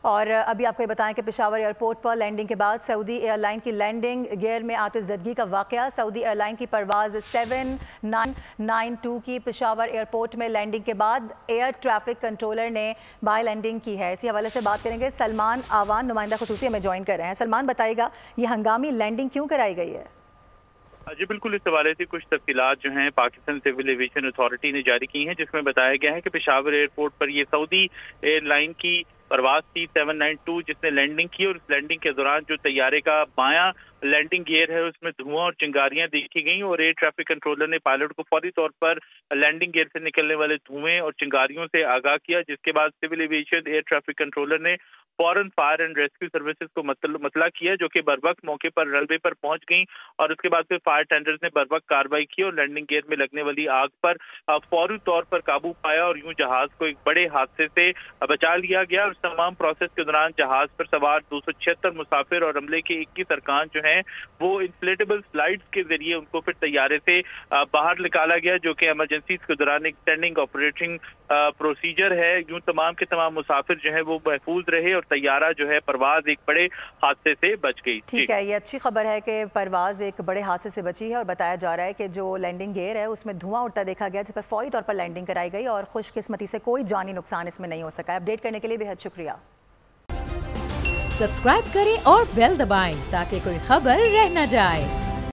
اور ابھی آپ کو یہ بتائیں کہ پشاور ایئرپورٹ پر لینڈنگ کے بعد سعودی ایئر لائن کی لینڈنگ گیئر میں آتش زدگی کا واقعہ. سعودی ایئر لائن کی پرواز 7992 کی پشاور ایئرپورٹ میں لینڈنگ کے بعد ایئر ٹریفک کنٹرولر نے بائی لینڈنگ کی ہے. اسی حوالے سے بات کریں گے. سلمان آوان نمائندہ خصوصی ہمیں جوائن کر رہے ہیں. سلمان بتائے گا یہ ہنگامی لینڈنگ کیوں کرائی گئی ہے؟ جی بالکل، اس حوالے سے کچھ تفصیلات جو ہیں پاکستان سول ایویشن اتھارٹی نے جاری کی ہیں، جس میں بتایا گیا ہے کہ پشاور ایئرپورٹ پر یہ سعودی ایئر لائن کی پرواز تھی 792 جس نے لینڈنگ کی، اور اس لینڈنگ کے دوران جو طیارے کا بایاں لینڈنگ گیئر ہے اس میں دھواں اور چنگاریاں دیکھی گئیں، اور ایئر ٹریفک کنٹرولر نے پائلٹ کو فوری طور پر لینڈنگ گیئر سے نکلنے والے دھوئیں اور چنگاریوں سے آگاہ کیا، جس کے بعد civil aviation air traffic controller نے فوراً فائر اینڈ ریسکیو سروسز کو مطلع کیا، جو کہ بروقت موقع پر رن وے پر پہنچ گئیں، اور اس کے بعد پھر فائر ٹینڈرز نے بروقت کارروائی کی اور لینڈنگ گیئر میں لگنے والی آگ پر فوری طور پر قابو پایا، اور یوں جہاز کو ایک بڑے حادثے سے بچا لیا گیا. اور اس تمام پروسیس کے دوران جہاز پر سوار 276 مسافر اور عملے کے 21 ارکان جو ہیں وہ انفلیٹیبل سلائیڈز کے ذریعے ان کو پھر طیارے سے باہر نکالا گیا، جو کہ ایمرجنسیز کے دوران ایک اسٹینڈنگ آپریٹنگ پروسیجر ہے. یوں تمام کے تمام مسافر جو ہیں وہ محفوظ رہے اور طیارہ جو ہے پرواز ایک بڑے حادثے سے بچ گئی. ٹھیک ہے، یہ اچھی خبر ہے کہ پرواز ایک بڑے حادثے سے بچی ہے، اور بتایا جا رہا ہے کہ جو لینڈنگ گیئر ہے اس میں دھواں اٹھتا دیکھا گیا، جس پر فوری طور پر لینڈنگ کرائی گئی، اور خوش قسمتی سے کوئی جانی نقصان اس میں نہیں ہو سکا. اپڈیٹ کرنے کے لیے بے حد شکریہ. سبسکرائب کریں اور بیل دبائیں تاکہ کوئی خبر رہ نہ جائے.